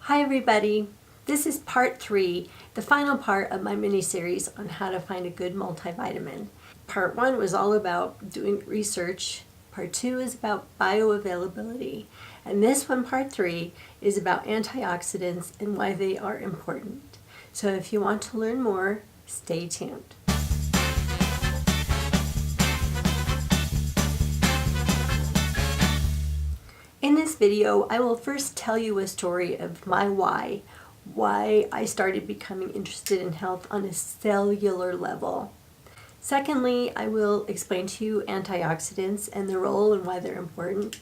Hi everybody, this is part 3, the final part of my mini-series on how to find a good multivitamin. Part 1 was all about doing research, part 2 is about bioavailability, and this one, part 3, is about antioxidants and why they are important. So if you want to learn more, stay tuned. In this video, I will first tell you a story of my why I started becoming interested in health on a cellular level. Secondly, I will explain to you antioxidants and their role and why they're important.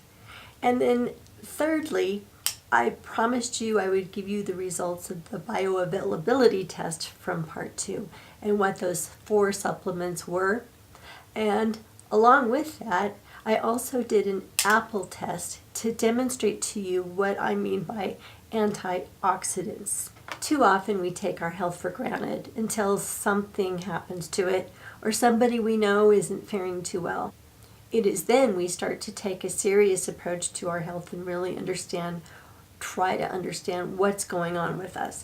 And then thirdly, I promised you I would give you the results of the bioavailability test from part 2 and what those 4 supplements were. And along with that, I also did an apple test to demonstrate to you what I mean by antioxidants. Too often we take our health for granted until something happens to it or somebody we know isn't faring too well. It is then we start to take a serious approach to our health and really try to understand what's going on with us.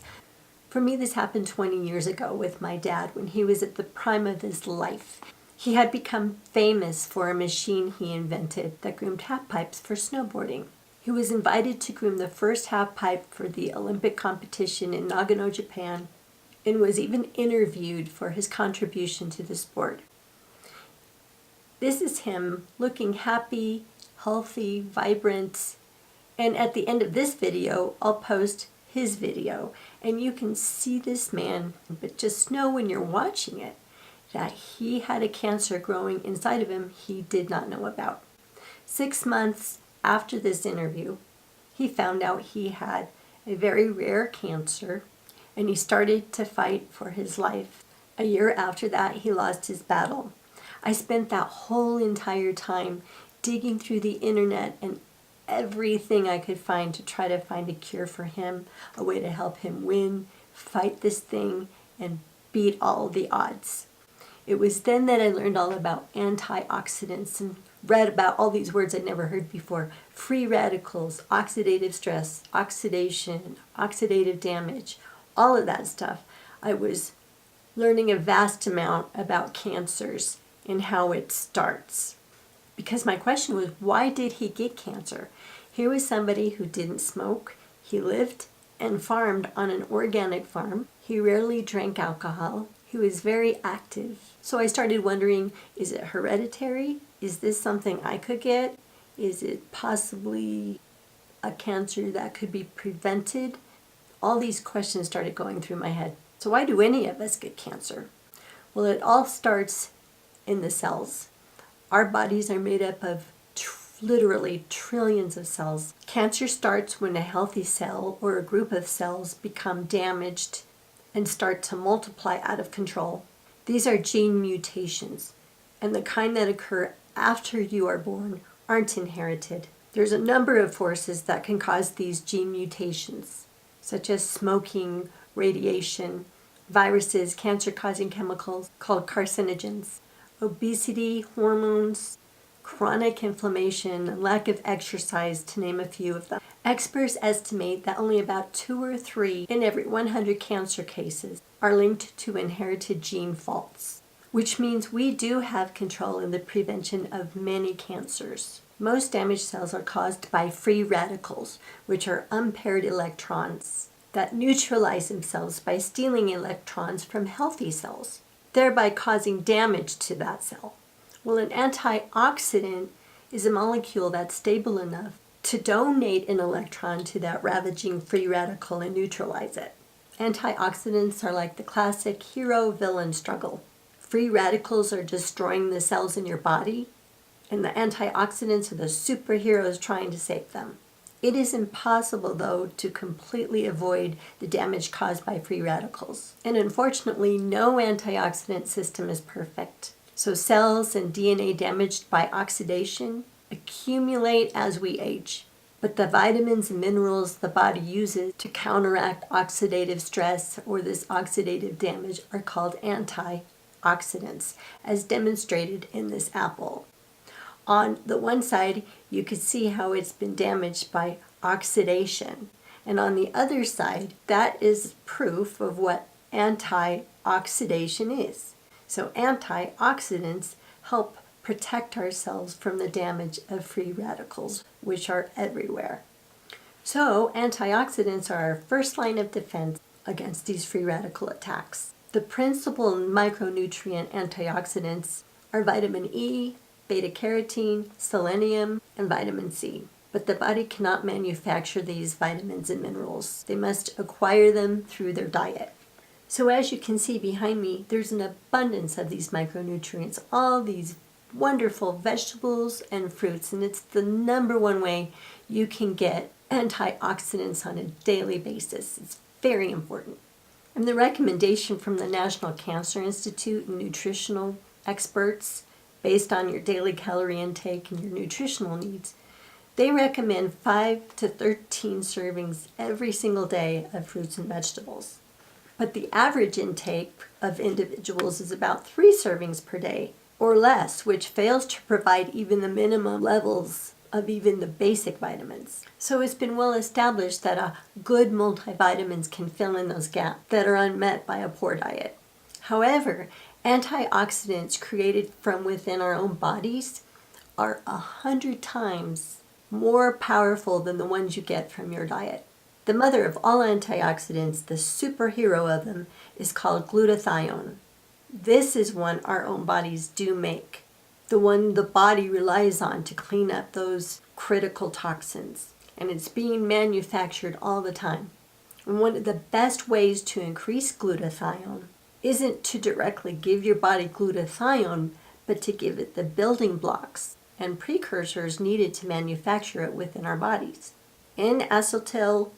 For me, this happened 20 years ago with my dad when he was at the prime of his life. He had become famous for a machine he invented that groomed half pipes for snowboarding. He was invited to groom the first half pipe for the Olympic competition in Nagano, Japan, and was even interviewed for his contribution to the sport. This is him looking happy, healthy, vibrant, and at the end of this video, I'll post his video, and you can see this man, but just know when you're watching it, that he had a cancer growing inside of him he did not know about. 6 months after this interview, he found out he had a very rare cancer, and he started to fight for his life. A year after that, he lost his battle. I spent that whole entire time digging through the internet and everything I could find to try to find a cure for him, a way to help him win, fight this thing, and beat all the odds. It was then that I learned all about antioxidants and read about all these words I'd never heard before. Free radicals, oxidative stress, oxidation, oxidative damage, all of that stuff. I was learning a vast amount about cancers and how it starts. Because my question was, why did he get cancer? Here was somebody who didn't smoke. He lived and farmed on an organic farm. He rarely drank alcohol. He was very active. So I started wondering, is it hereditary? Is this something I could get? Is it possibly a cancer that could be prevented? All these questions started going through my head. So why do any of us get cancer? Well, it all starts in the cells. Our bodies are made up of literally trillions of cells. Cancer starts when a healthy cell or a group of cells become damaged and start to multiply out of control. These are gene mutations, and the kind that occur after you are born aren't inherited. There's a number of forces that can cause these gene mutations, such as smoking, radiation, viruses, cancer-causing chemicals called carcinogens, obesity, hormones, chronic inflammation, and lack of exercise, to name a few of them. Experts estimate that only about 2 or 3 in every 100 cancer cases are linked to inherited gene faults, which means we do have control in the prevention of many cancers. Most damaged cells are caused by free radicals, which are unpaired electrons that neutralize themselves by stealing electrons from healthy cells, thereby causing damage to that cell. Well, an antioxidant is a molecule that's stable enough to donate an electron to that ravaging free radical and neutralize it. Antioxidants are like the classic hero-villain struggle. Free radicals are destroying the cells in your body, and the antioxidants are the superheroes trying to save them. It is impossible, though, to completely avoid the damage caused by free radicals. And unfortunately, no antioxidant system is perfect. So cells and DNA damaged by oxidation accumulate as we age. But the vitamins and minerals the body uses to counteract oxidative stress or this oxidative damage are called antioxidants, as demonstrated in this apple. On the one side, you can see how it's been damaged by oxidation. And on the other side, that is proof of what antioxidation is. So antioxidants help protect ourselves from the damage of free radicals, which are everywhere. So antioxidants are our first line of defense against these free radical attacks. The principal micronutrient antioxidants are vitamin E, beta-carotene, selenium, and vitamin C. But the body cannot manufacture these vitamins and minerals. They must acquire them through their diet. So as you can see behind me, there's an abundance of these micronutrients, all these wonderful vegetables and fruits, and it's the number one way you can get antioxidants on a daily basis. It's very important. And the recommendation from the National Cancer Institute and nutritional experts, based on your daily calorie intake and your nutritional needs, they recommend 5 to 13 servings every single day of fruits and vegetables. But the average intake of individuals is about 3 servings per day or less, which fails to provide even the minimum levels of even the basic vitamins. So it's been well established that a good multivitamins can fill in those gaps that are unmet by a poor diet. However, antioxidants created from within our own bodies are 100 times more powerful than the ones you get from your diet. The mother of all antioxidants, the superhero of them, is called glutathione. This is one our own bodies do make, the one the body relies on to clean up those critical toxins. And it's being manufactured all the time. And one of the best ways to increase glutathione isn't to directly give your body glutathione, but to give it the building blocks and precursors needed to manufacture it within our bodies. N-acetyl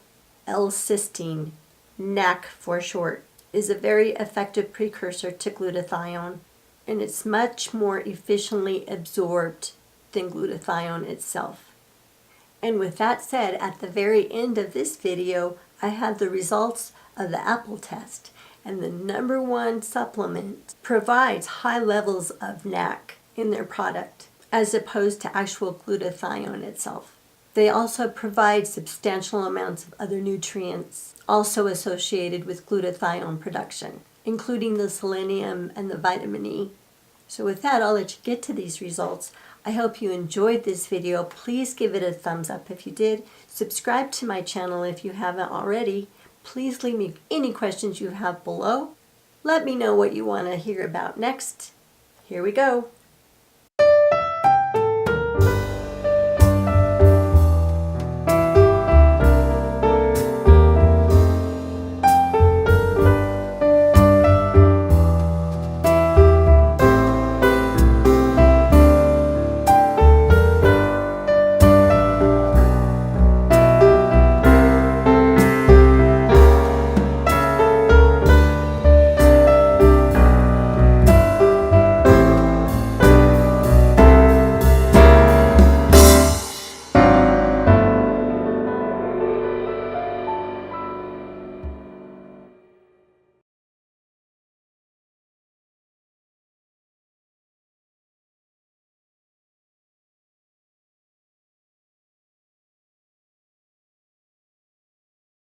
L-cysteine, NAC for short, is a very effective precursor to glutathione, and it's much more efficiently absorbed than glutathione itself. And with that said, at the very end of this video, I have the results of the Apple test, and the number one supplement provides high levels of NAC in their product, as opposed to actual glutathione itself. They also provide substantial amounts of other nutrients also associated with glutathione production, including the selenium and the vitamin E. So with that, I'll let you get to these results. I hope you enjoyed this video. Please give it a thumbs up if you did. Subscribe to my channel if you haven't already. Please leave me any questions you have below. Let me know what you want to hear about next. Here we go.